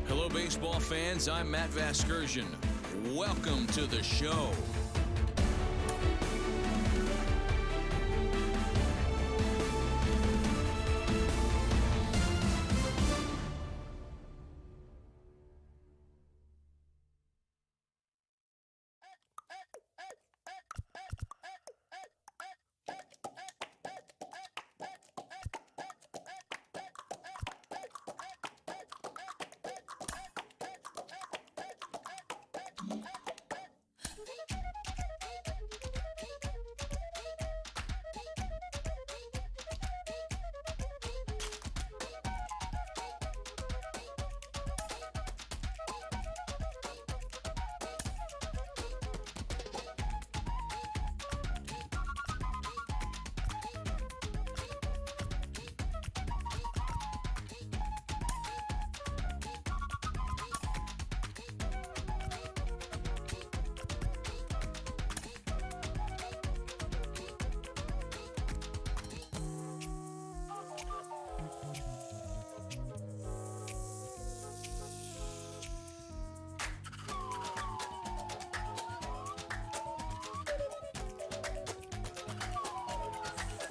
Hello, baseball fans. I'm Matt Vasgersian. Welcome to the show.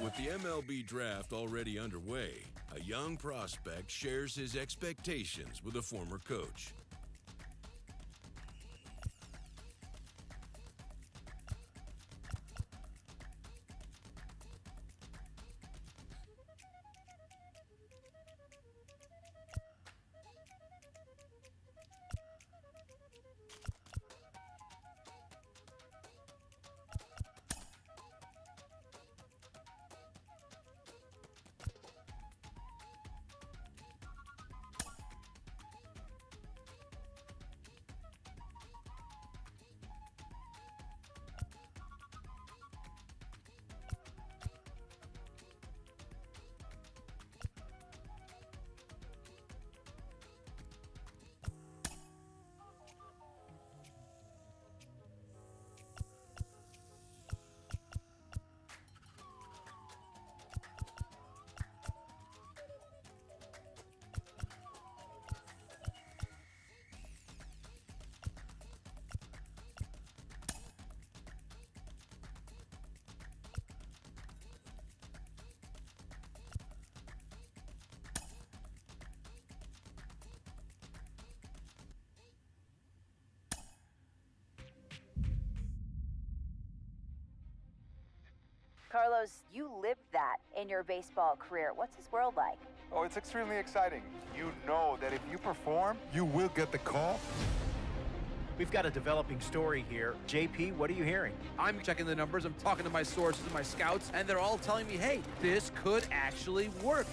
With the MLB draft already underway, a young prospect shares his expectations with a former coach. Carlos, you lived that in your baseball career. What's his world like? Oh, it's extremely exciting. You know that if you perform, you will get the call. We've got a developing story here. JP, what are you hearing? I'm checking the numbers, I'm talking to my sources and my scouts, and they're all telling me, hey, this could actually work.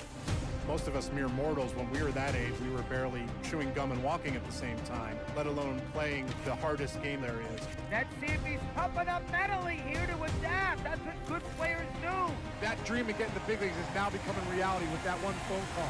Most of us mere mortals, when we were that age, we were barely chewing gum and walking at the same time, let alone playing the hardest game there is. Let's see if he's pumping up mentally here to adapt. That's what good players do. That dream of getting the big leagues is now becoming reality with that one phone call.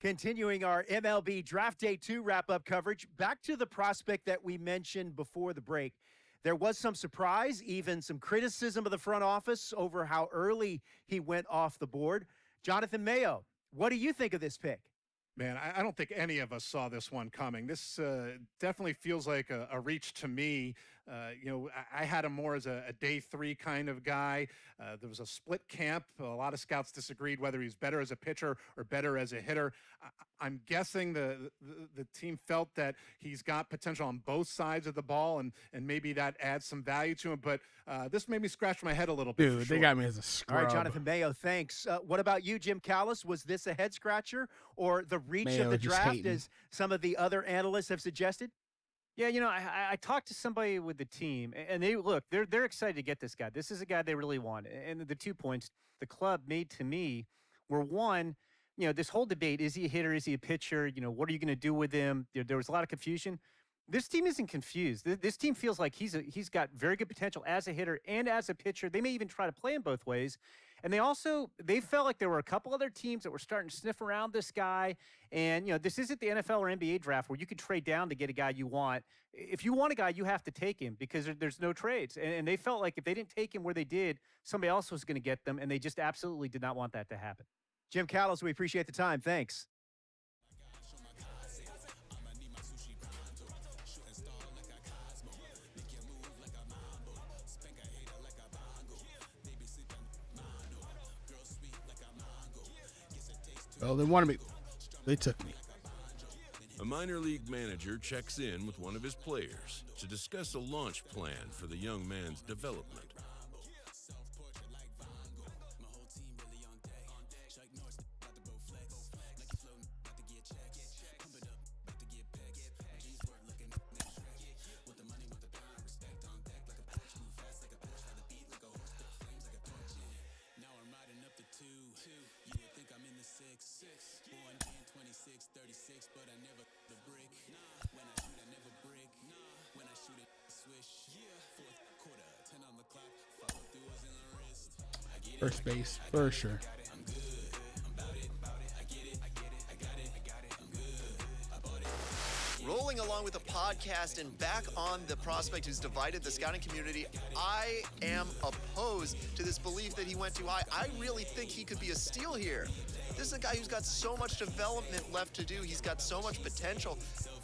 Continuing our MLB Draft Day 2 wrap-up coverage, back to the prospect that we mentioned before the break. There was some surprise, even some criticism of the front office over how early he went off the board. Jonathan Mayo, what do you think of this pick? Man, I don't think any of us saw this one coming. This definitely feels like a reach to me. I had him more as a day 3 kind of guy. There was a split camp. A lot of scouts disagreed whether he's better as a pitcher or better as a hitter. I'm guessing the team felt that he's got potential on both sides of the ball, and maybe that adds some value to him. But this made me scratch my head a little bit. Dude, they got me as a scrub. All right, Jonathan Mayo, thanks. What about you, Jim Callis? Was this a head-scratcher or the reach Mayo of the just draft, hating. as some of the other analysts have suggested? Yeah, I talked to somebody with the team, and they're excited to get this guy. This is a guy they really want. And the 2 points the club made to me were, one, this whole debate, is he a hitter, is he a pitcher? What are you going to do with him? There was a lot of confusion. This team isn't confused. This team feels like he's got very good potential as a hitter and as a pitcher. They may even try to play him both ways. And they felt like there were a couple other teams that were starting to sniff around this guy. And, this isn't the NFL or NBA draft where you can trade down to get a guy you want. If you want a guy, you have to take him because there's no trades. And they felt like if they didn't take him where they did, somebody else was going to get them. And they just absolutely did not want that to happen. Jim Callis, we appreciate the time. Thanks. Well, they wanted me. They took me. A minor league manager checks in with one of his players to discuss a launch plan for the young man's development. First base, for sure. Rolling along with the podcast and back on the prospect who's divided the scouting community, I am opposed to this belief that he went too high. I really think he could be a steal here. This is a guy who's got so much development left to do. He's got so much potential.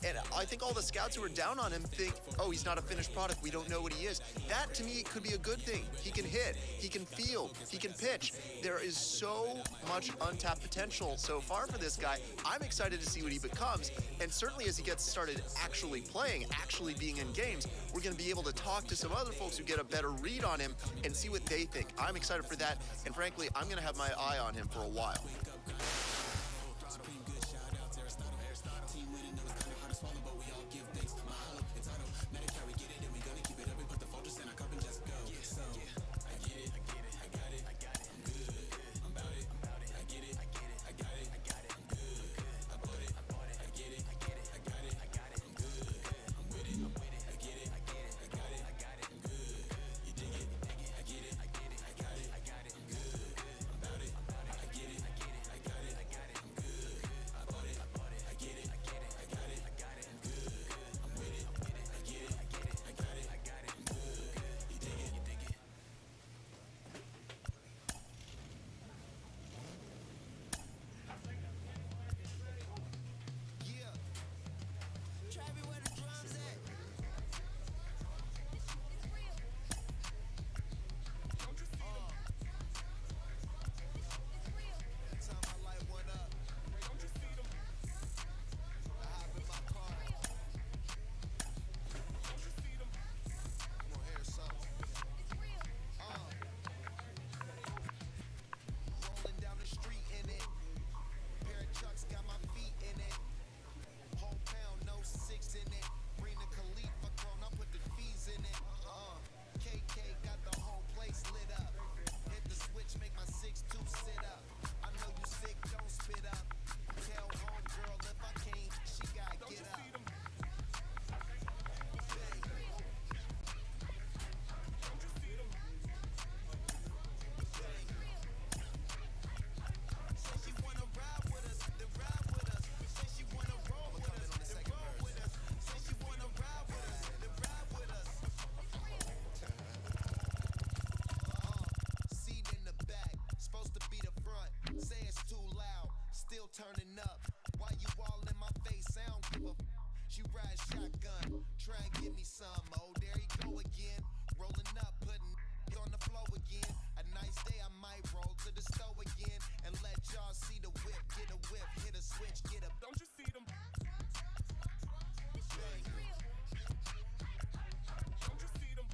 And I think all the scouts who are down on him think, oh, he's not a finished product. We don't know what he is. That, to me, could be a good thing. He can hit. He can field. He can pitch. There is so much untapped potential so far for this guy. I'm excited to see what he becomes. And certainly as he gets started actually playing, actually being in games, we're going to be able to talk to some other folks who get a better read on him and see what they think. I'm excited for that. And frankly, I'm going to have my eye on him for a while. Turning up, why you all in my face? I don't give a she ride shotgun, try and give me some. Oh, there he go again, rolling up, putting on the floor again. A nice day, I might roll to the store again and let y'all see the whip. Get a whip, hit a switch, get a. Don't you see them? Don't you see them?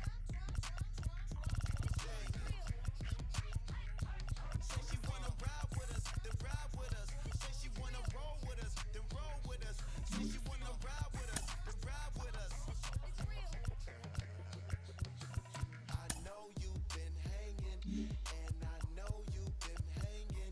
Say she wanna ride with us, then ride with us. Say she wanna roll with us, then roll with us. Say she wanna ride with us, then ride with us. I know you've been hanging, and I know you've been hanging.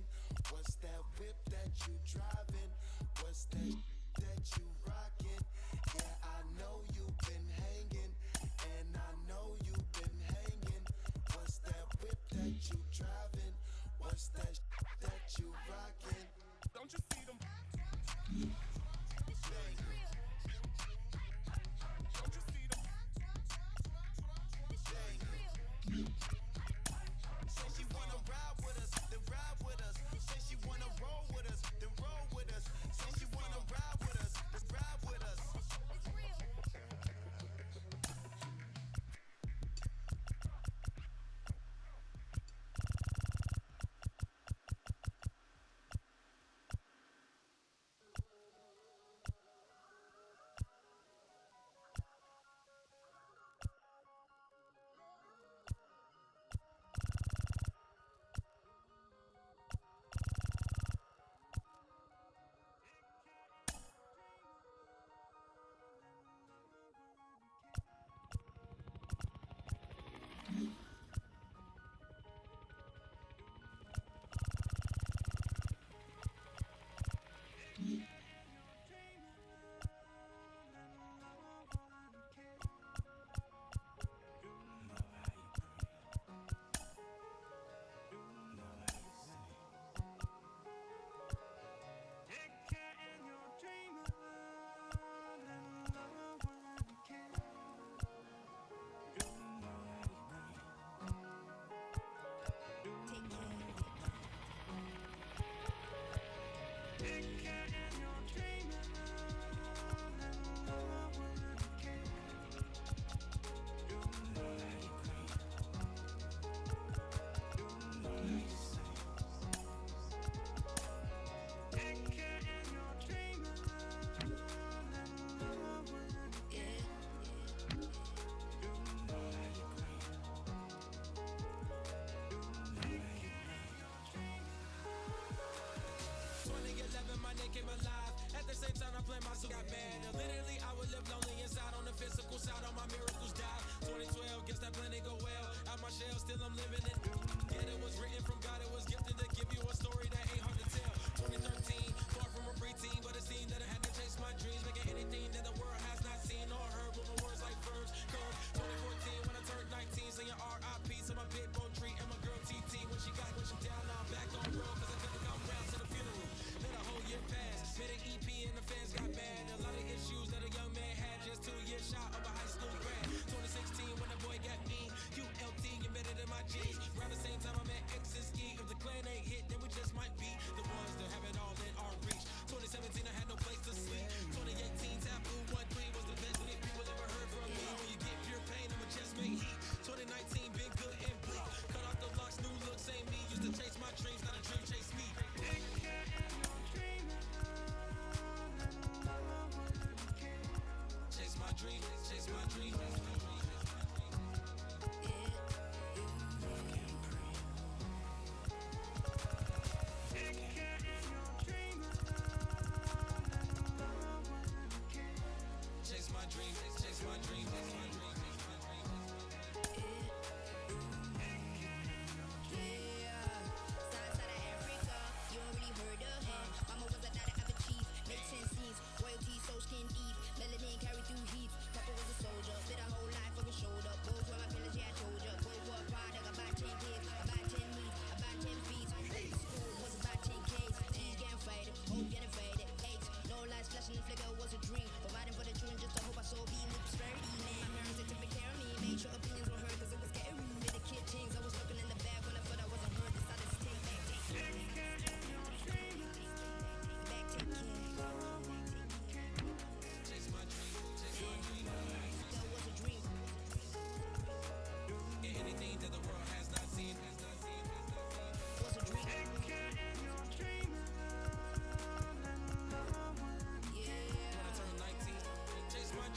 came alive. At the same time, I played myself got bad. Literally, I would live lonely inside on the physical side. All my miracles died. 2012, guess that plan didn't go well. Out my shell, still I'm living it. Yeah, it was written from God. It was gifted to give you a story that ain't hard to tell. 2013, far from a preteen, but it seemed that I had to chase my dreams, making anything that the world has not seen or heard. With my words like verbs, curve. 2014, when I turned 19, saying R.I.P. to my big bone tree and my girl TT. When she down, now I'm back on road, cause I couldn't come round to the funeral. Let a whole year pass, made an EP and the fans got mad. A lot of issues that a young man had, just 2 years shy of a high school grad. 2016, when the boy got me, ULT embedded in my G's. Around the same time I met X and Ski. If the clan ain't hit, then we just might be the ones that have it all in our reach. 2017, I had no place to sleep. 2018, Taboo 1-3 was the best hit people ever heard from me. When you get pure pain, I'ma just make heat. 2019, been good and bleak. Cut off the locks, new look, same me. Used to chase my dreams, not a dream chase me. Chase my dream, chase my dream. Chase my dream, chase my dream, chase my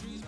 dream.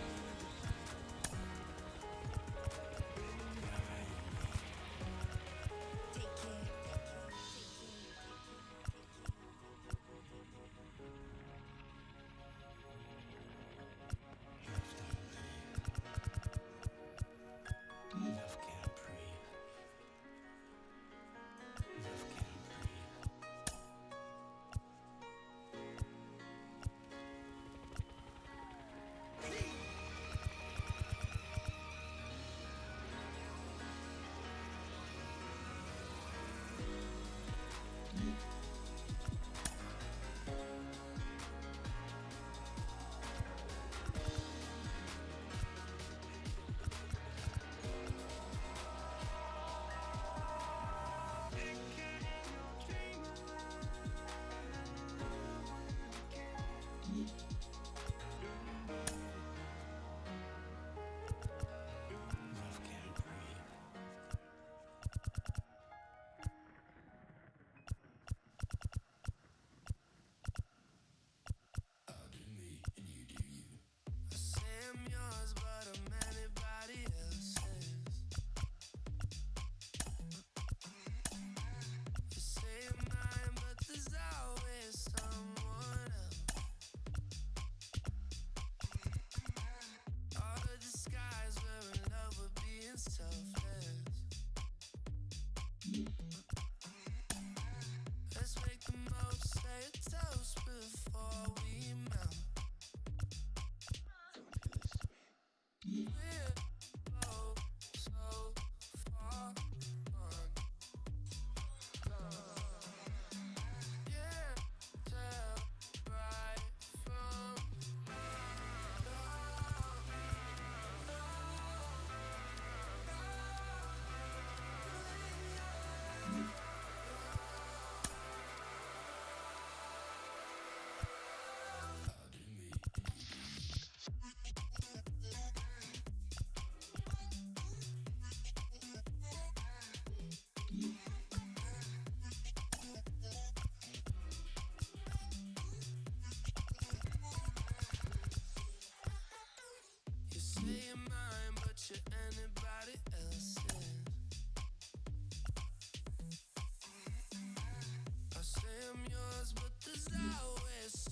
I say I'm yours, but there's always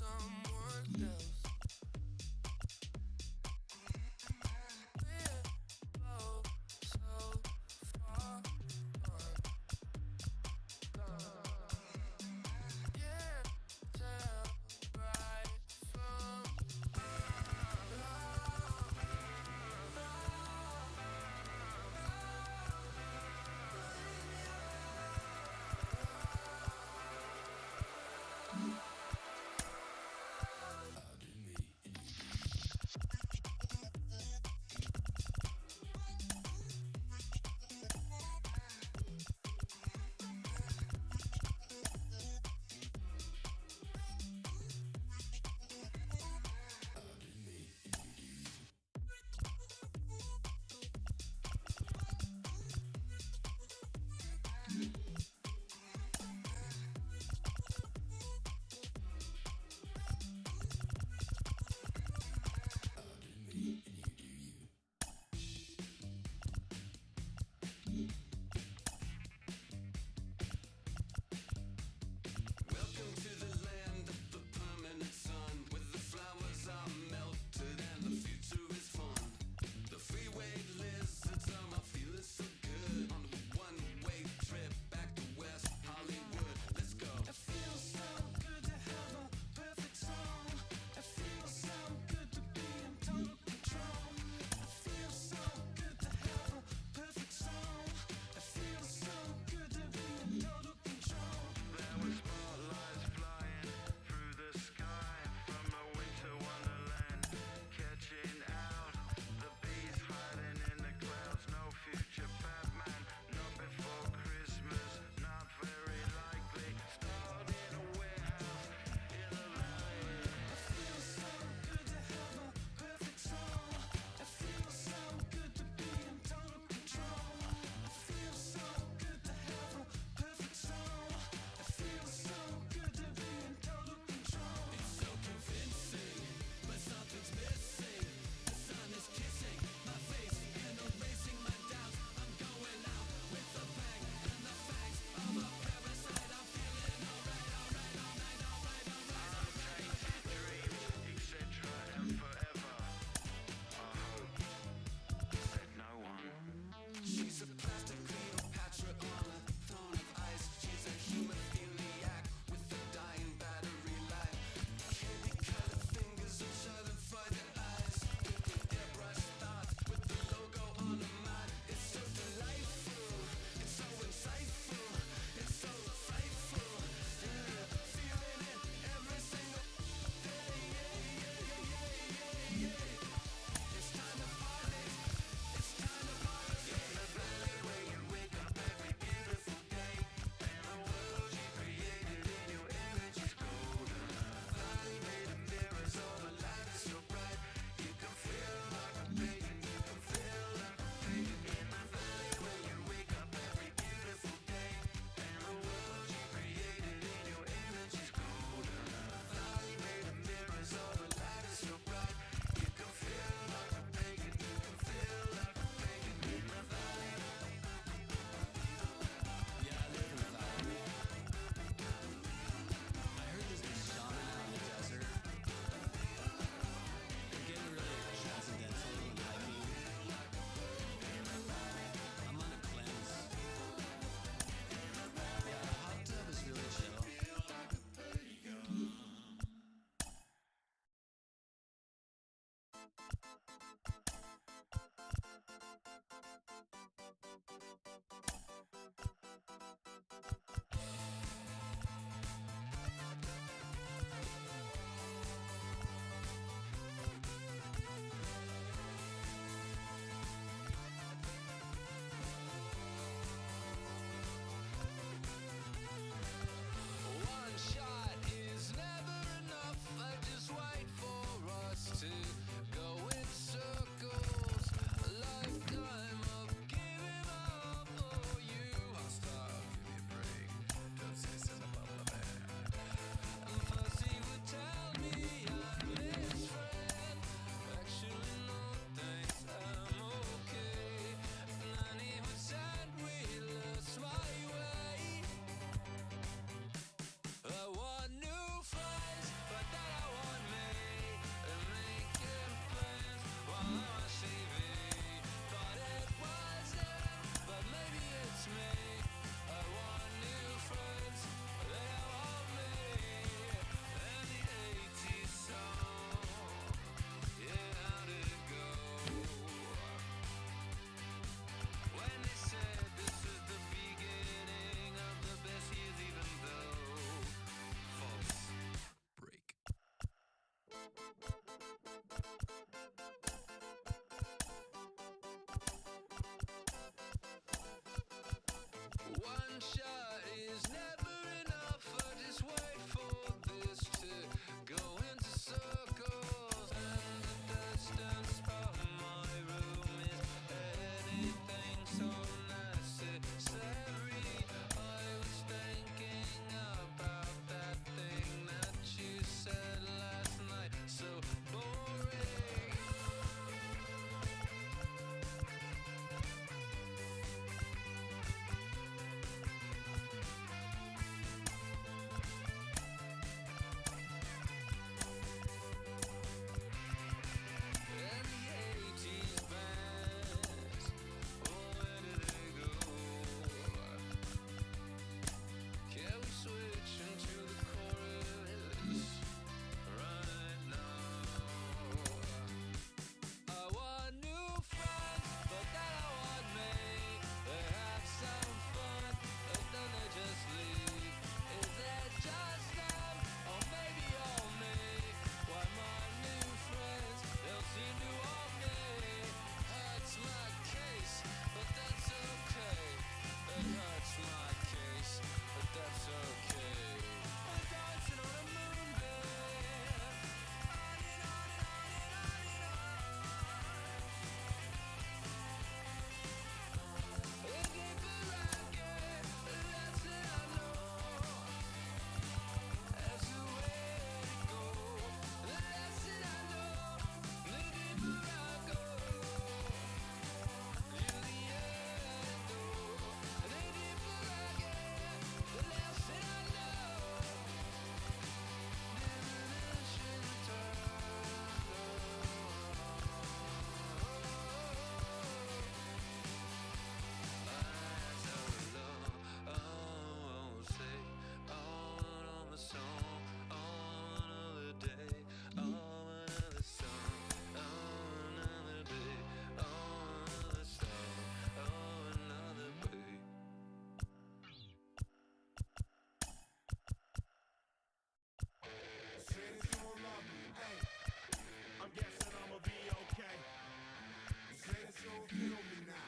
don't feel me now.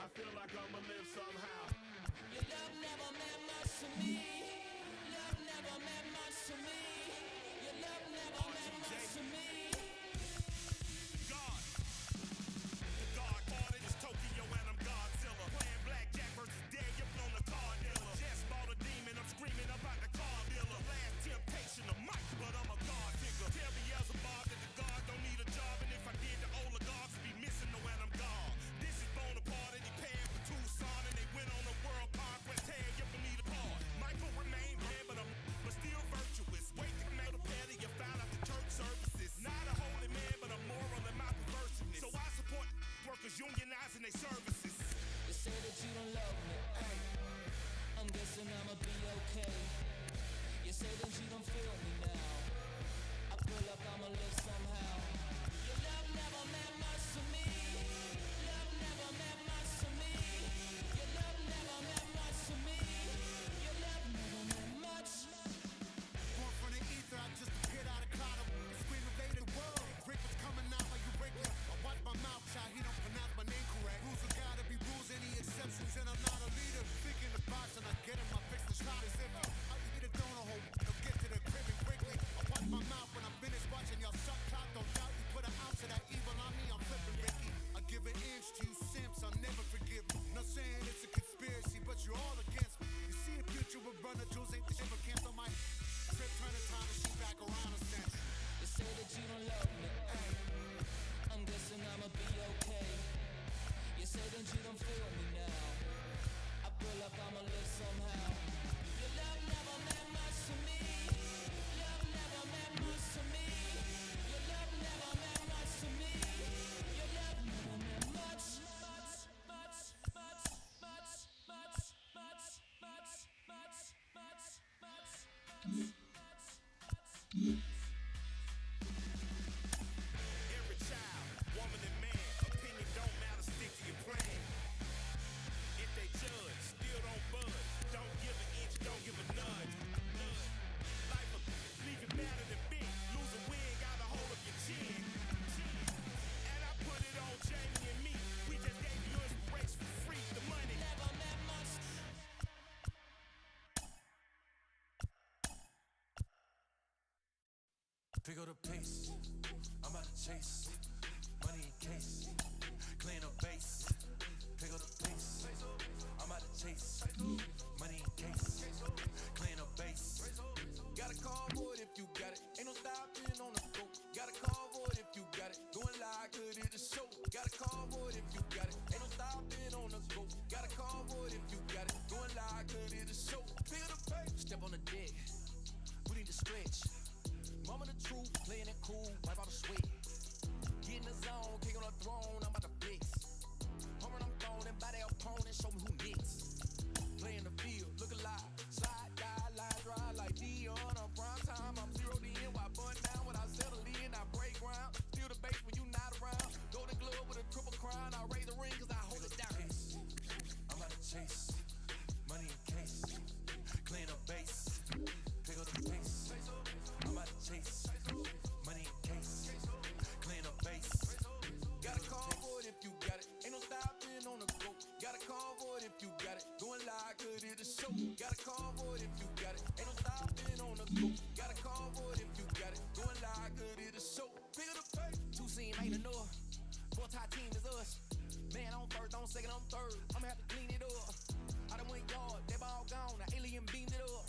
I feel like I'ma live somehow. Your love never meant much to me. Love never meant much to me. Your love never meant much to me. God. The God party is Tokyo and I'm Godzilla. Playing blackjack versus dead, you're on the car dealer. Just bought a demon, I'm screaming about the car dealer. Last temptation of Mike, but I'm a God figure. Tell Beelzebub that the God don't need a job, and if I did, the oligarchs would be missing the when I'm gone. This is Bonaparte and he paying for Tucson, and they went on a world conquest. Hey, you for me to part. Michael remained bad, but still virtuous. Wait to come out of petty, you found out the church services. Not a holy man, but a moral in my perversiveness. So I support workers unionizing their services. You say that you don't love me. Hey, I'm guessing I'ma be okay. You say that you don't feel me now. I feel like I'ma live somehow. Your love never meant much to me. Love never meant much to me. Your love never meant much to me. Your love never meant much. Born from the ether, I just appeared out of cloud. Scream invaded the world. Rick was coming out like you Rick. I watch my mouth shot, he don't pronounce my name correct. Rules are gotta be rules, any exceptions, and I'm not a leader. Thinking the box and I get in my fix the shot as if I eat a donut hole. I'll get to the crib and quickly. I watch my mouth when I'm finished watching y'all suck cock. Don't doubt you put an ounce of that evil on me, I'm flipping Ricky. I give an inch to you simps, I'll never forgive you. Not saying it's a conspiracy, but you're all against me. You see the future with runner jewels, ain't the shit but cancel my trip, turn the time and shoot back around a sense. You say that you don't love me. Hey, I'm guessing I'ma be okay. You say that you don't feel me now. I feel like I'ma live somehow. Your love never meant much to me. Love never meant much to me. Your love never meant much to me. Your love never meant much. Every child, woman and man, opinion don't matter, stick to your plan. If they judge, still don't budge. Don't give an inch, don't give a nudge. Life will leave you madder than big. Lose a wig, got a hold of your chin. And I put it on Jamie and me. We just gave you inspiration for free. The money Never meant much. Pick up the pace, I'm about to chase. Money in case, clean up base. Pick up the pace, I'm about to chase. Money in case, clean up base. Got a call for it if you got it. Ain't no stopping on the go. Got a call for it if you got it. Going live, good at the show. Got a call for it if you got it. Ain't no stopping on the go. Got a call for it if you got it. Going live, good at the show. Pick up the pace, step on the deck. We need to stretch. Mama the truth, playing it cool, wipe out the sweat. Get in the zone, kick on the throne, I'm about to flex. Home run, I'm throwing, by their opponent, show me who next. Play in the field, look alive. Slide, die, line, dry like Dion. On prime time, I'm 0 to end. Why bun down when I settle in? I break ground. Feel the bass when you not around. Golden glove with a triple crown. I raise the ring cause I hold it down. I'm about to chase. Money in case. Clean up base. Pick up the pace. I'm about to chase. Money in case. Clean up base. Got a call for it if you got it. Ain't no stopping on the go. Got a call for it if you got it. Going live, good at the show. Got a call for it if you got it. Ain't no stopping on the go. Got a call for it if you got it. Going live, good at the show. Pick up the pace. Two scene ain't enough. Four tie team is us. Man on first, on second, on third. I'ma have to clean it up. I done went yard, they ball gone. The alien beamed it up.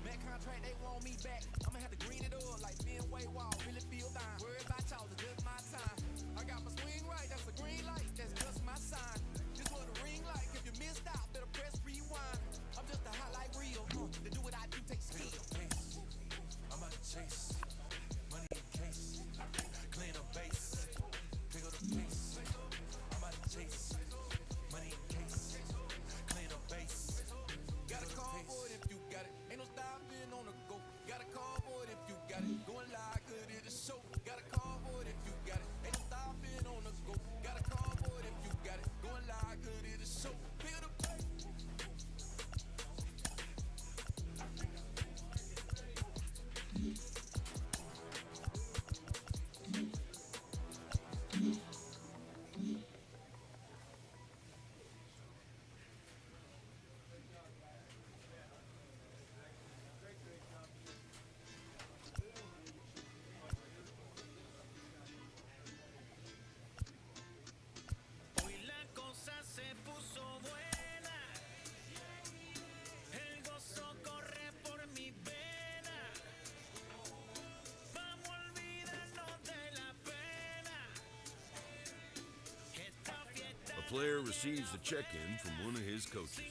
Man contract, they want me back. I'ma have to green it up like Fenway Wall. Really feel fine. Worried about y'all, it's just my time. I got my swing right, that's a green light. That's just my sign. This what a ring like. If you missed out, better press rewind. I'm just a highlight reel. To do what I do takes skill. I'm about to chase. Money in case. Clean up base. Pick up the pace. I'm about to chase. Money in case. Clean up base. Got a call for it if you got it. Ain't no stopping on the go. Got a call for it if you got it. Going live, good at the show. Got a call for it if you got it. Ain't no stopping on the go. Got a call for it if you player receives a check-in from one of his coaches.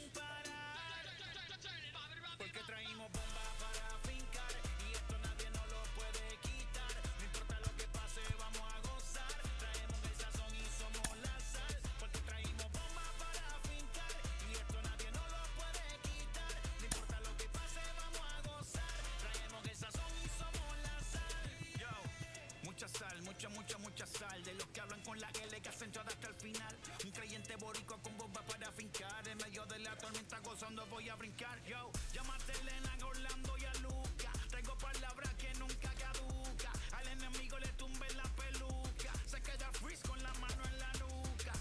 Mucha sal de los que hablan con la L que hacen toda hasta el final. Un creyente boricua con bomba para fincar. En medio de la tormenta gozando voy a brincar. Yo, llámate a Elena, a Orlando y a Luca. Traigo palabras que nunca caduca. Al enemigo le tumbe la peluca. Se queda freeze con la mano en la nuca.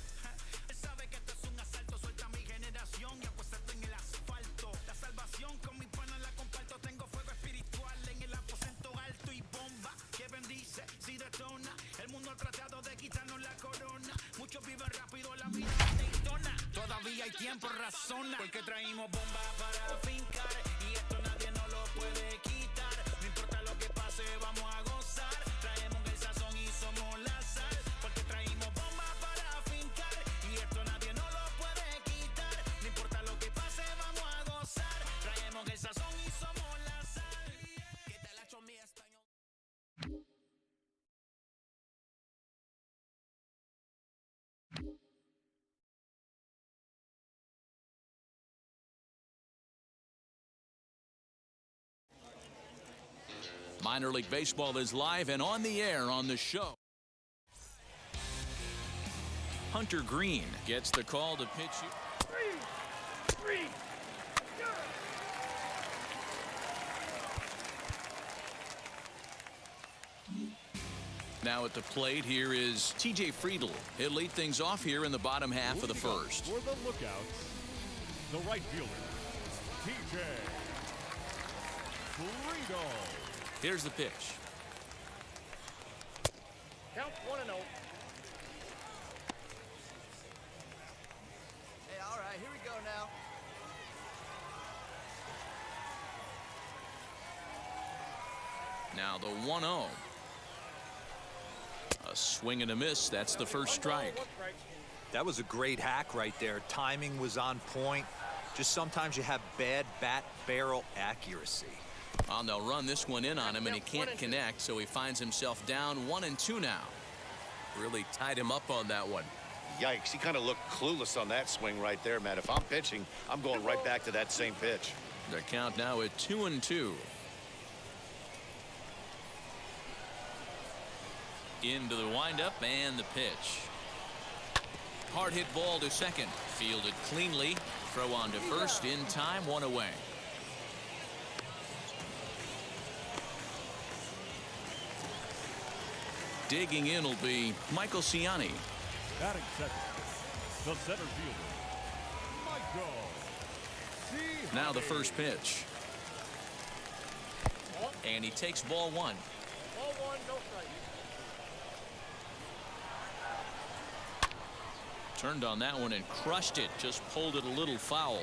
Él sabe que esto es un asalto. Suelta mi generación y apuéstate en el asfalto. La salvación con mi pana la comparto. Tengo fuego espiritual en el aposento alto y bomba que bendice si detona. El mundo ha tratado de quitarnos la corona. Muchos viven rápido, la vida Daytona. Todavía hay tiempo, razona. Porque traímos bomba para fincar. Y esto nadie nos lo puede quitar. No importa lo que pase, vamos a gozar. Traemos el sazón y somos la sal. Porque traímos bomba para fincar. Y esto nadie nos lo puede quitar. No importa lo que pase, vamos a gozar. Traemos el sazón y somos la sal. ¿Qué tal la chomía español? Minor League Baseball is live and on the air on the show. Hunter Green gets the call to pitch. Three. Now at the plate, here is T.J. Friedl. He'll lead things off here in the bottom half of the first. For the lookouts, the right fielder, T.J. Friedl. Here's the pitch. Count 1-0. Hey, all right, here we go now. Now the 1-0. A swing and a miss. That's the first strike. That was a great hack right there. Timing was on point. Just sometimes you have bad bat barrel accuracy. Well, they'll run this one in on him, and he can't connect, so he finds himself down 1-2 now. Really tied him up on that one. Yikes, he kind of looked clueless on that swing right there, Matt. If I'm pitching, I'm going right back to that same pitch. The count now at 2-2. Into the windup and the pitch. Hard hit ball to second. Fielded cleanly. Throw on to first in time. One away. Digging in will be Michael Ciani. Batting second, the center fielder, Michael Ciani. Now the first pitch. And he takes ball one. Ball one, no strike. Turned on that one and crushed it. Just pulled it a little foul.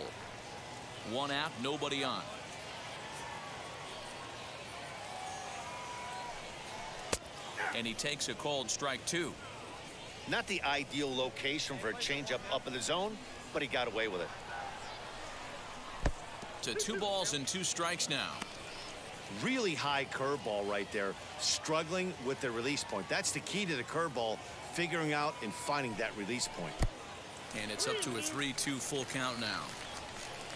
One out, nobody on. And he takes a called strike two. Not the ideal location for a changeup up in the zone, but he got away with it. To 2 balls and 2 strikes now. Really high curveball right there, struggling with the release point. That's the key to the curveball, figuring out and finding that release point. And it's up to a 3-2 full count now.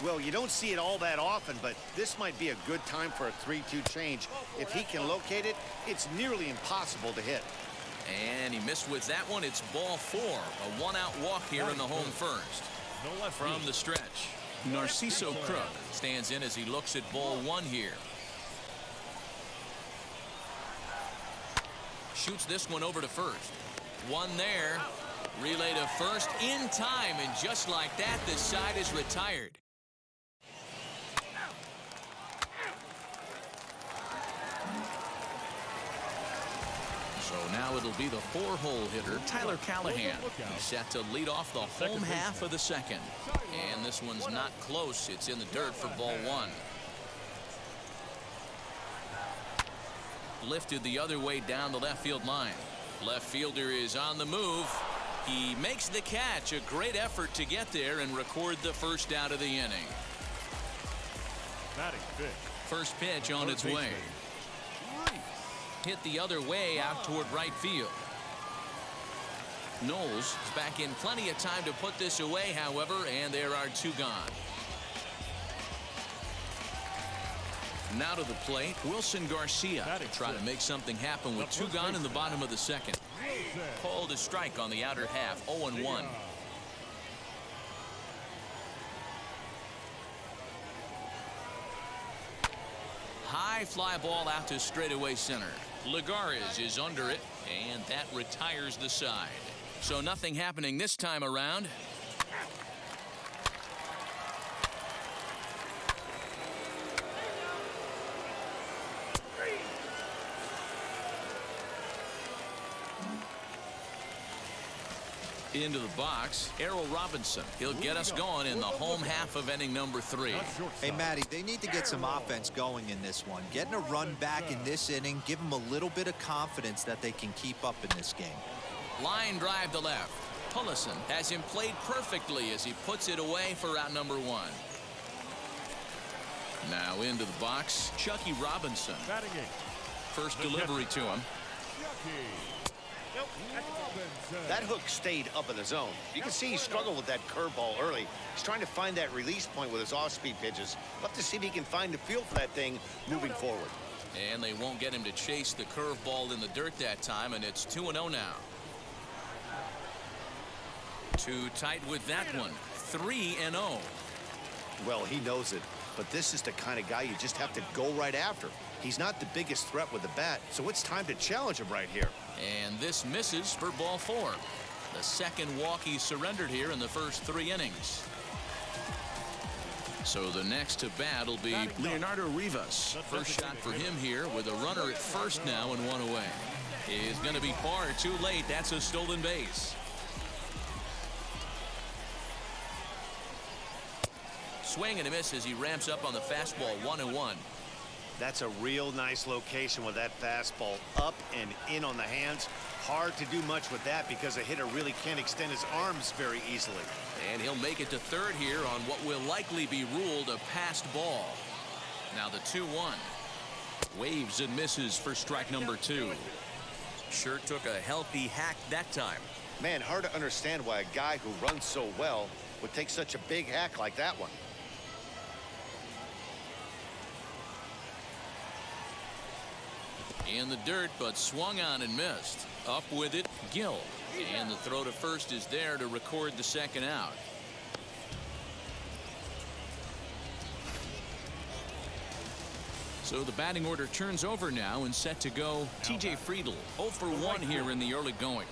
Well, you don't see it all that often, but this might be a good time for a 3-2 change. If he can locate it, it's nearly impossible to hit. And he missed with that one. It's ball 4. A 1-out walk here in the home first. From the stretch, Narciso Crook stands in as he looks at ball 1 here. Shoots this one over to first. One there. Relay to first in time, and just like that, this side is retired. So now it'll be the 4-hole hitter, Tyler Callahan. He's set to lead off the home half of the second. And this one's not close. It's in the dirt for ball 1. Lifted the other way down the left field line. Left fielder is on the move. He makes the catch. A great effort to get there and record the first out of the inning. Batting fifth. First pitch on its way. Hit the other way out toward right field. Knowles is back in plenty of time to put this away, however, and there are two gone. Now to the plate, Wilson Garcia try to make something happen with two gone in the bottom of the second. Called a strike on the outer half, 0-1. High fly ball out to straightaway center. Lagares is under it, and that retires the side. So nothing happening this time around. Into the box, Errol Robinson. He'll get us going in the home half of inning number 3. Hey, Matty, they need to get some offense going in this one. Getting a run back in this inning, give them a little bit of confidence that they can keep up in this game. Line drive to left. Pullison has him played perfectly as he puts it away for out number 1. Now into the box, Chucky Robinson. First delivery to him. That hook stayed up in the zone. You can see he struggled with that curveball early. He's trying to find that release point with his off-speed pitches. We'll have to see if he can find the feel for that thing moving forward. And they won't get him to chase the curveball in the dirt that time, and it's 2-0 now. Too tight with that one. 3-0. Well, he knows it, but this is the kind of guy you just have to go right after. He's not the biggest threat with the bat, so it's time to challenge him right here. And this misses for ball 4. The second walk he surrendered here in the first 3 innings. So the next to bat will be Leonardo Rivas. First shot for him here with a runner at first now and 1 away. Is going to be far too late. That's a stolen base. Swing and a miss as he ramps up on the fastball. 1-1. That's a real nice location with that fastball up and in on the hands. Hard to do much with that because a hitter really can't extend his arms very easily. And he'll make it to third here on what will likely be ruled a passed ball. Now the 2-1. Waves and misses for strike number 2. Sure took a healthy hack that time. Man, hard to understand why a guy who runs so well would take such a big hack like that one. In the dirt, but swung on and missed. Up with it, Gill. And the throw to first is there to record the second out. So the batting order turns over now and set to go TJ Friedl. 0 for 1 here in the early going.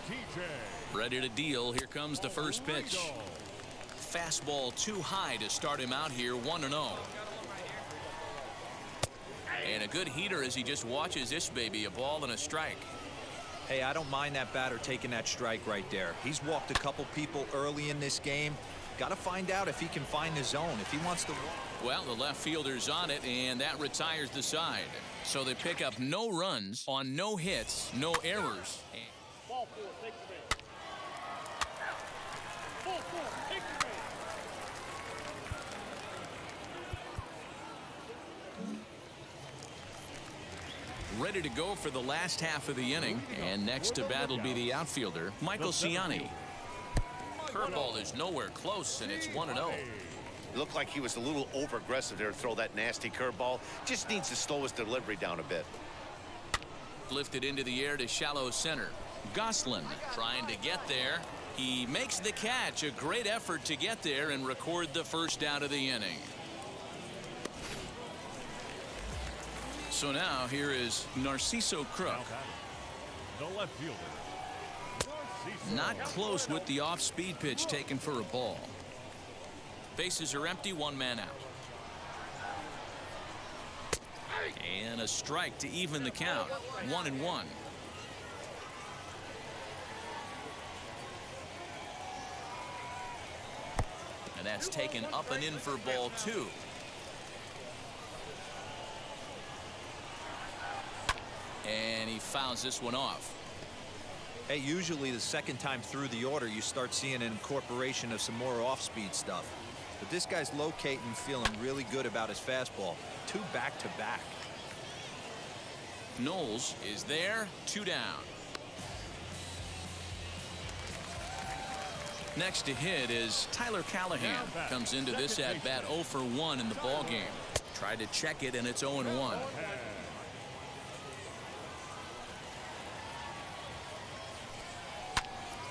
Ready to deal. Here comes the first pitch. Fastball too high to start him out here. 1-0. And a good heater as he just watches this baby, a ball and a strike. Hey, I don't mind that batter taking that strike right there. He's walked a couple people early in this game. Got to find out if he can find the zone, if he wants to. Well, the left fielder's on it, and that retires the side. So they pick up no runs on no hits, no errors. Ball 4, take the base. Ball 4, take the base. Ready to go for the last half of the inning, and next to bat will be the outfielder, Michael Ciani. Curveball is nowhere close, and it's 1-0. It looked like he was a little over-aggressive there to throw that nasty curveball. Just needs to slow his delivery down a bit. Lifted into the air to shallow center. Goslin trying to get there. He makes the catch. A great effort to get there and record the first out of the inning. So now here is Narciso Crook. The left fielder. Not close with the off-speed pitch taken for a ball. Bases are empty, 1 man out. And a strike to even the count. 1-1. And that's taken up and in for ball 2. And he fouls this one off. Hey, usually the second time through the order, you start seeing an incorporation of some more off-speed stuff. But this guy's locating, feeling really good about his fastball. 2 back-to-back. Knowles is there, 2 down. Next to hit is Tyler Callahan. Comes into this at-bat 0 for 1 in the ballgame. Tried to check it, and it's 0-1.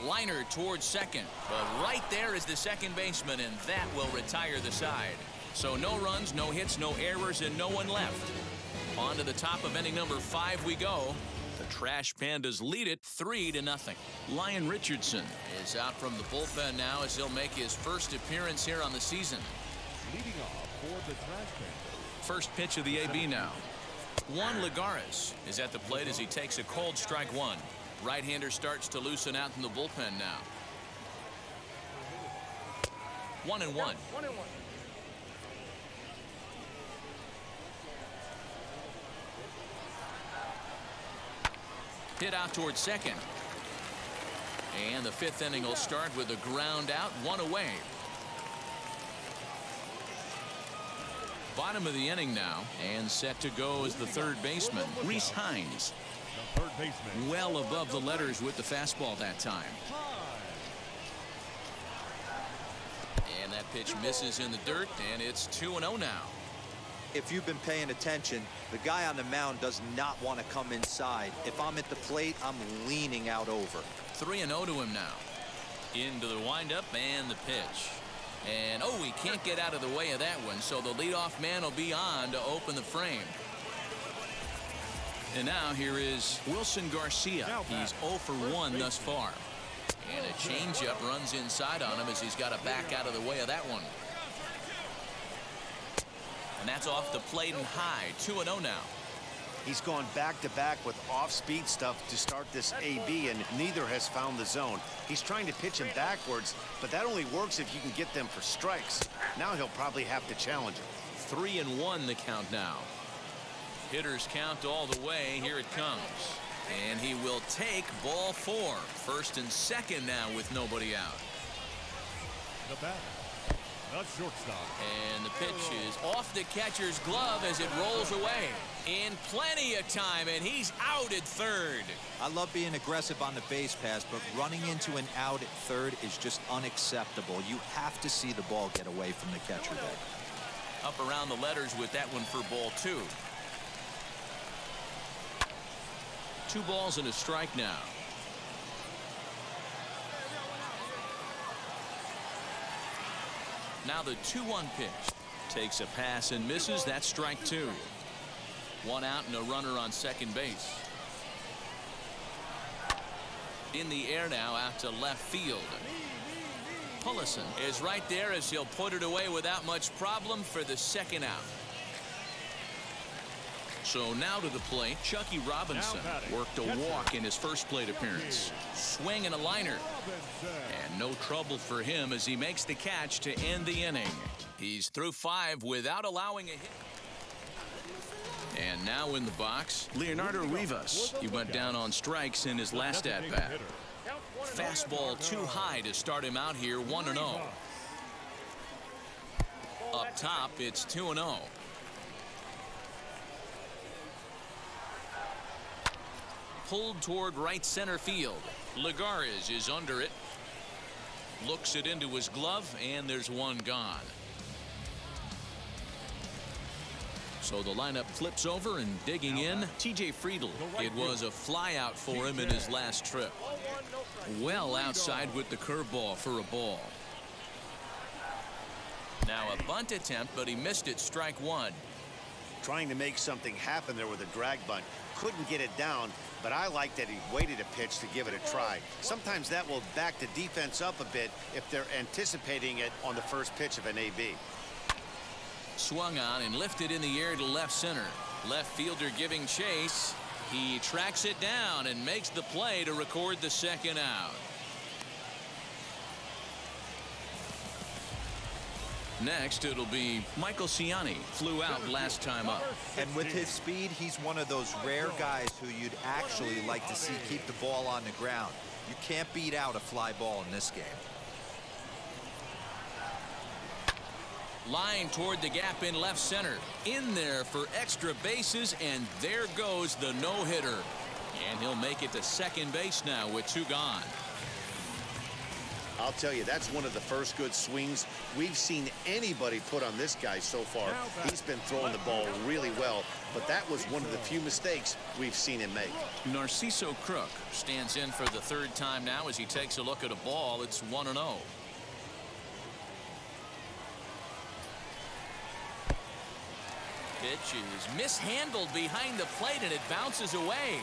Liner towards second, but right there is the second baseman, and that will retire the side. So no runs, no hits, no errors, and no one left. On to the top of inning number 5 we go. The Trash Pandas lead it 3-0. Lyon Richardson is out from the bullpen now as he'll make his first appearance here on the season. Leading off for the Trash Pandas. First pitch of the AB now. Juan Lagares is at the plate as he takes a cold strike 1. Right-hander starts to loosen out in the bullpen now. 1-1. Hit out towards second. And the 5th inning will start with a ground out, 1 away. Bottom of the inning now, and set to go is the third baseman, Reese Hines. The third baseman. Well above the letters with the fastball that time. And that pitch misses in the dirt, and it's 2-0 now. If you've been paying attention, the guy on the mound does not want to come inside. If I'm at the plate, I'm leaning out over. 3-0 to him now. Into the windup and the pitch. And, oh, he can't get out of the way of that one, so the leadoff man will be on to open the frame. And now here is Wilson Garcia. He's 0 for 1 thus far. And a changeup runs inside on him as he's got to back out of the way of that one. And that's off the plate and high. 2-0 now. He's gone back-to-back with off-speed stuff to start this AB, and neither has found the zone. He's trying to pitch him backwards, but that only works if you can get them for strikes. Now he'll probably have to challenge him. 3-1 the count now. Hitters count all the way. Here it comes. And he will take ball 4. First and second now with nobody out. The batter, the shortstop. And the pitch is off the catcher's glove as it rolls away. In plenty of time, and he's out at third. I love being aggressive on the base pass, but running into an out at third is just unacceptable. You have to see the ball get away from the catcher there. Up around the letters with that one for ball 2. 2 balls and a strike now. Now the 2-1 pitch. Takes a pass and misses. That's strike 2. 1 out and a runner on second base. In the air now out to left field. Pullison is right there as he'll put it away without much problem for the second out. So now to the plate, Chucky Robinson worked a walk in his first plate appearance. Swing and a liner. And no trouble for him as he makes the catch to end the inning. He's through 5 without allowing a hit. And now in the box, Leonardo Rivas. He went down on strikes in his last at-bat. Fastball too high to start him out here, 1-0. Up top, it's 2-0. Pulled toward right center field. Lagares is under it. Looks it into his glove, and there's one gone. So the lineup flips over, and digging in, T.J. Friedl. It was a flyout for him in his last trip. Well outside with the curveball for a ball. Now a bunt attempt, but he missed it, strike 1. Trying to make something happen there with a drag bunt. Couldn't get it down, but I like that he waited a pitch to give it a try. Sometimes that will back the defense up a bit if they're anticipating it on the first pitch of an AB. Swung on and lifted in the air to left center. Left fielder giving chase. He tracks it down and makes the play to record the second out. Next, it'll be Michael Ciani. Flew out last time up. And with his speed, he's one of those rare guys who you'd actually like to see keep the ball on the ground. You can't beat out a fly ball in this game. Line toward the gap in left center. In there for extra bases, and there goes the no-hitter. And he'll make it to second base now with 2 gone. I'll tell you, that's one of the first good swings we've seen anybody put on this guy so far. He's been throwing the ball really well, but that was one of the few mistakes we've seen him make. Narciso Crook stands in for the 3rd time now as he takes a look at a ball. It's 1-0. Pitch is mishandled behind the plate, and it bounces away.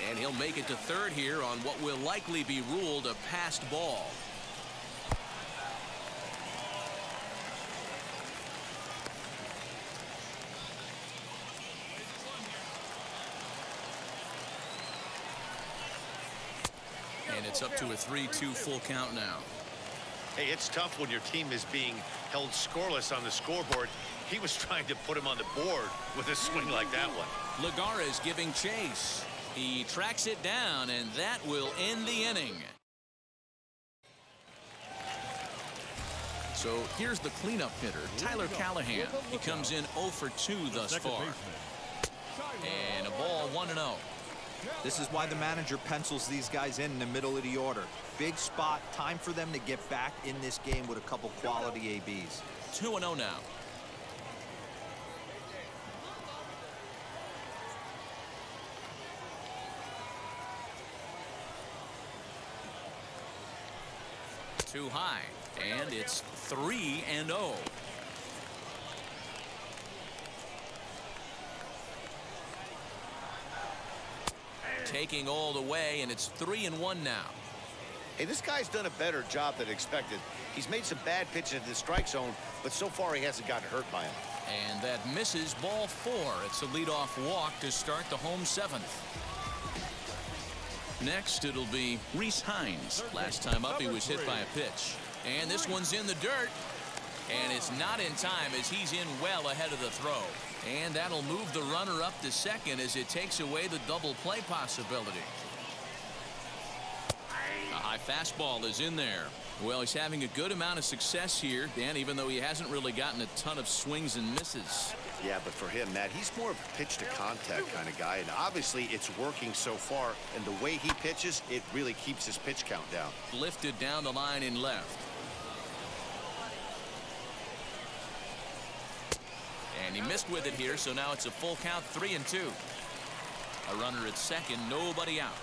And he'll make it to 3rd here on what will likely be ruled a passed ball. And it's up to a 3-2 full count now. Hey, it's tough when your team is being held scoreless on the scoreboard. He was trying to put him on the board with a swing like that one. Lagares giving chase. He tracks it down, and that will end the inning. So here's the cleanup hitter, Tyler Callahan. He comes in 0 for 2 thus far. And a ball 1-0. This is why the manager pencils these guys in the middle of the order. Big spot, time for them to get back in this game with a couple quality ABs. 2-0 now. Too high, and it's 3-0. Taking all the way, and it's 3-1 now. Hey, this guy's done a better job than expected. He's made some bad pitches in the strike zone, but so far he hasn't gotten hurt by him. And that misses ball 4. It's a leadoff walk to start the home 7th. Next, it'll be Reese Hines. Last time up, he was hit by a pitch. And this one's in the dirt. And it's not in time as he's in well ahead of the throw. And that'll move the runner up to second as it takes away the double play possibility. A high fastball is in there. Well, he's having a good amount of success here, Dan, even though he hasn't really gotten a ton of swings and misses. Yeah, but for him, Matt, he's more of a pitch-to-contact kind of guy, and obviously it's working so far, and the way he pitches, it really keeps his pitch count down. Lifted down the line in left. And he missed with it here, so now it's a full count, 3-2. A runner at second, nobody out.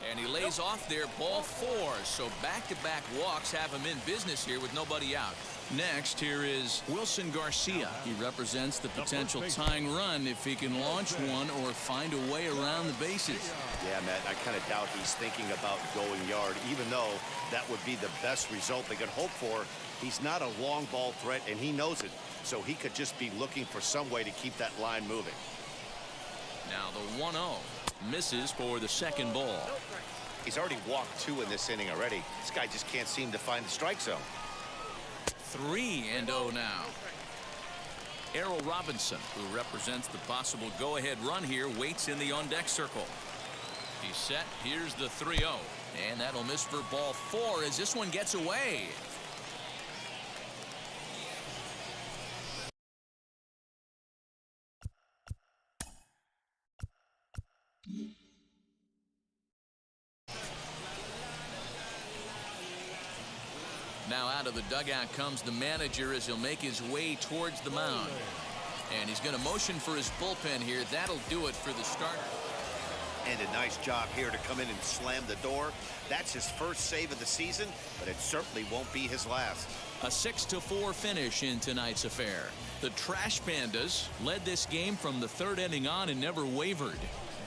And he lays off there, ball 4. So back-to-back walks have him in business here with nobody out. Next, here is Wilson Garcia. He represents the potential tying run if he can launch one or find a way around the bases. Yeah, Matt, I kind of doubt he's thinking about going yard, even though that would be the best result they could hope for. He's not a long ball threat, and he knows it. So he could just be looking for some way to keep that line moving. Now the 1-0 misses for the second ball. He's already walked 2 in this inning already. This guy just can't seem to find the strike zone. 3-0 now. Errol Robinson, who represents the possible go-ahead run here, waits in the on-deck circle. He's set. Here's the 3-0. And that'll miss for ball 4 as this one gets away. Now out of the dugout comes the manager as he'll make his way towards the mound. And he's going to motion for his bullpen here. That'll do it for the starter. And a nice job here to come in and slam the door. That's his first save of the season, but it certainly won't be his last. A 6-4 finish in tonight's affair. The Trash Pandas led this game from the 3rd inning on and never wavered.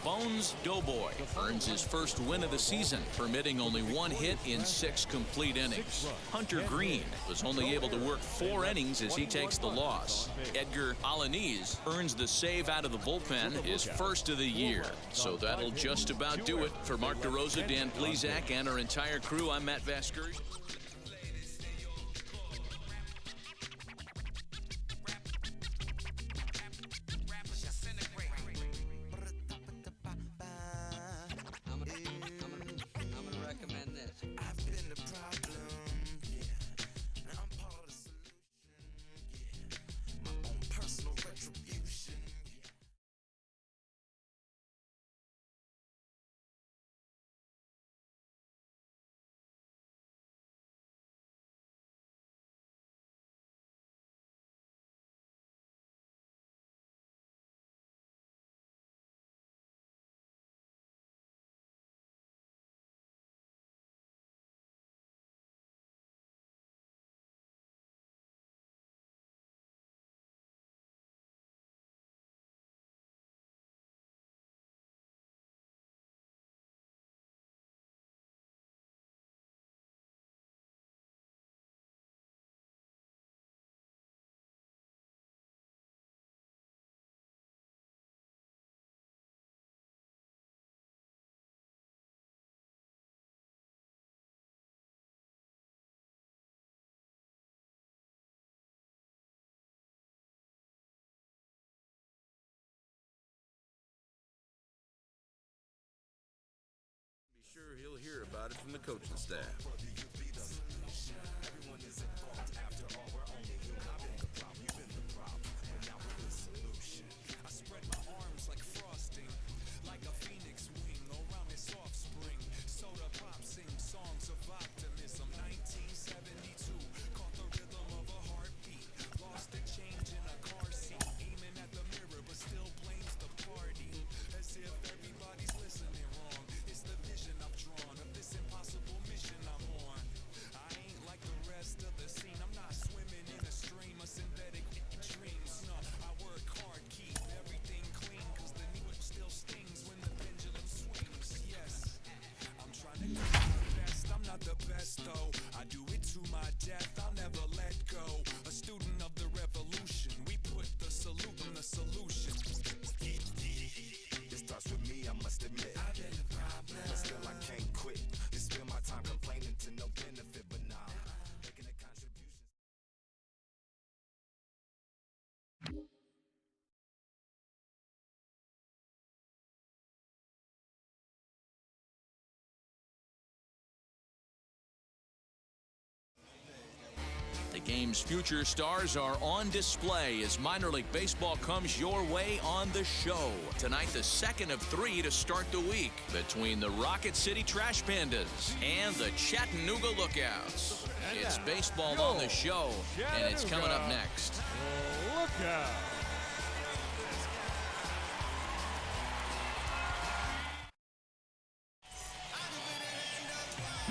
Bones Doughboy earns his first win of the season, permitting only 1 hit in 6 complete innings. Hunter Green was only able to work 4 innings as he takes the loss. Edgar Alaniz earns the save out of the bullpen, his first of the year. So that'll just about do it. For Mark DeRosa, Dan Plesac, and our entire crew, I'm Matt Vasgersian. sure he'll hear about it from the coaching staff. Everyone is involved. After all, we're only human. I've been the problem, you've been the problem. But now we're the solution. I spread my arms like frosting, like a phoenix wing around its offspring. Soda pop sing songs of optimism. 1972, caught the rhythm of a heartbeat. Lost the change in a car seat, aiming at the mirror, but still blames the party. As if everybody's listening wrong. It's the vision I've drawn of this impossible mission I'm on. I ain't like the rest of the scene. I'm not swimming in a stream of synthetic dreams. No, I work hard, keep everything clean, cause the needle still stings when the pendulum swings. Yes, I'm trying to do my best. I'm not the best though. I do it to my death. I'll never let go. A student of the revolution. We put the salute in the solution. It starts with me, I must admit. I've been the problem, but still I can't quit. You spend my time complaining to no benefit, but nah, making a contribution. The game's future stars are on display as minor league baseball comes your way on the show. Tonight, the second of 3 to start the week between the Rocket City Trash Pandas and the Chattanooga Lookouts. It's baseball on the show, and it's coming up next. Lookout.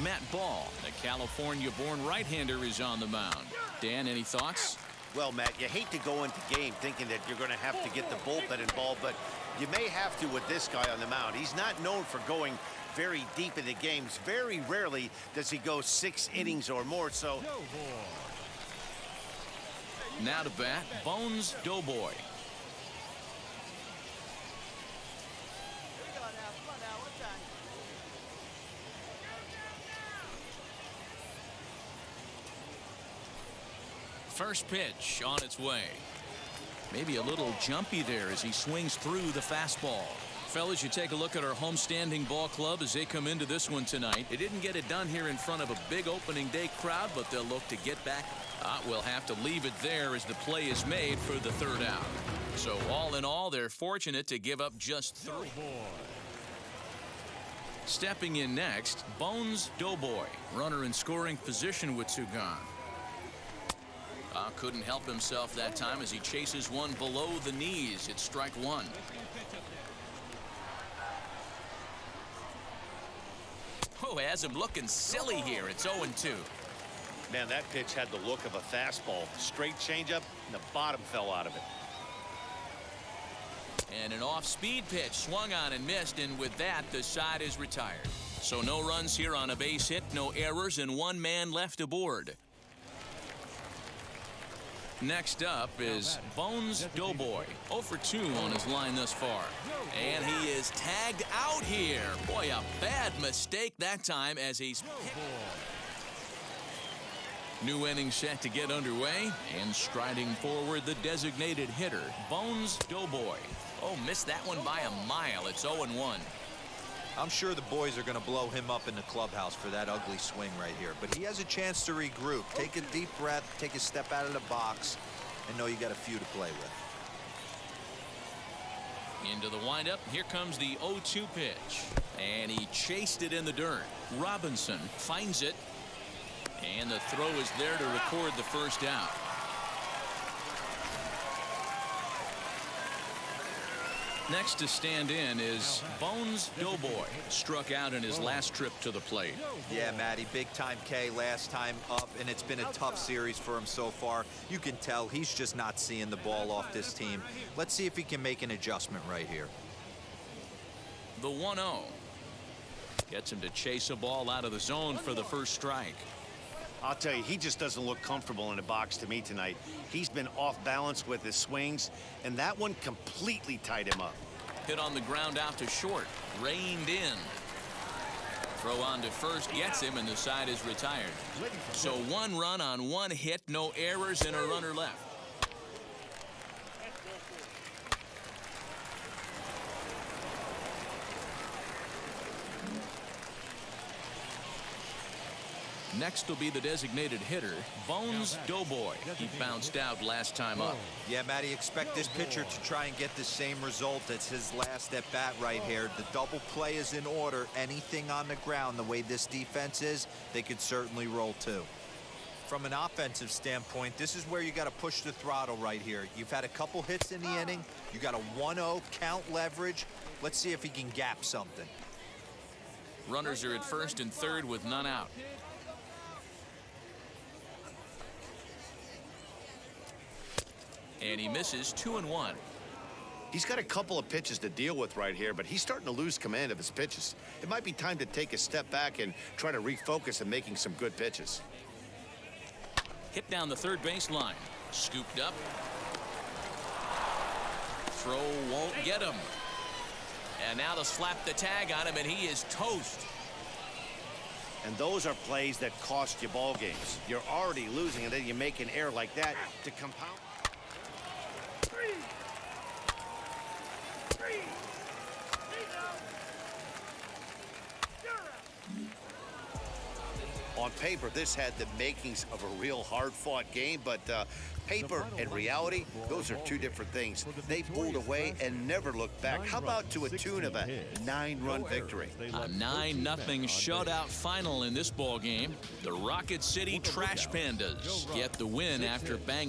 Matt Ball, the California-born right-hander, is on the mound. Dan, any thoughts? Well, Matt, you hate to go into game thinking that you're going to have to get the bullpen involved, but you may have to with this guy on the mound. He's not known for going very deep into games. Very rarely does he go 6 innings or more, so... Now to bat, Bones Doughboy. First pitch on its way. Maybe a little jumpy there as he swings through the fastball. Fellas, you take a look at our homestanding ball club as they come into this one tonight. They didn't get it done here in front of a big opening day crowd, but they'll look to get back. We'll have to leave it there as the play is made for the 3rd out. So all in all, they're fortunate to give up just 3. Stepping in next, Bones Doughboy. Runner in scoring position with 2 gone. Couldn't help himself that time as he chases one below the knees. It's strike 1. Oh, has him looking silly here. It's 0-2. Man, that pitch had the look of a fastball. Straight changeup, and the bottom fell out of it. And an off-speed pitch swung on and missed, and with that, the side is retired. So no runs here on a base hit, no errors, and 1 man left aboard. Next up is Bones Doughboy. 0 for 2 on his line thus far. And he is tagged out here. Boy, a bad mistake that time as he's... New inning set to get underway. And striding forward, the designated hitter, Bones Doughboy. Oh, missed that one by a mile. It's 0-1. I'm sure the boys are going to blow him up in the clubhouse for that ugly swing right here. But he has a chance to regroup. Take a deep breath, take a step out of the box, and know you got a few to play with. Into the windup. Here comes the 0-2 pitch. And he chased it in the dirt. Robinson finds it. And the throw is there to record the 1st out. Next to stand in is Bones Doughboy. Struck out in his last trip to the plate. Yeah, Matty, big time K last time up, and it's been a tough series for him so far. You can tell he's just not seeing the ball off this team. Let's see if he can make an adjustment right here. The 1-0. Gets him to chase a ball out of the zone for the 1st strike. I'll tell you, he just doesn't look comfortable in the box to me tonight. He's been off balance with his swings, and that one completely tied him up. Hit on the ground out to short. Reined in. Throw on to first gets him, and the side is retired. So 1 run on 1 hit, no errors, and a runner left. Next will be the designated hitter, Bones Doughboy. He bounced out last time up. Yeah, Matty, expect this pitcher to try and get the same result. It's his last at bat right here. The double play is in order. Anything on the ground, the way this defense is, they could certainly roll too. From an offensive standpoint, this is where you got to push the throttle right here. You've had a couple hits in the inning. You got a 1-0 count leverage. Let's see if he can gap something. Runners are at first and third with none out. And he misses 2-1. He's got a couple of pitches to deal with right here, but he's starting to lose command of his pitches. It might be time to take a step back and try to refocus on making some good pitches. Hit down the third baseline. Scooped up. Throw won't get him. And now they'll slap the tag on him, and he is toast. And those are plays that cost you ball games. You're already losing, and then you make an error like that to compound. On paper, this had the makings of a real hard-fought game, but paper and reality, those are two different things. They pulled away and never looked back. How about to a tune of a 9-run victory? A 9-0 shutout final in this ball game. The Rocket City Trash Pandas get the win after banging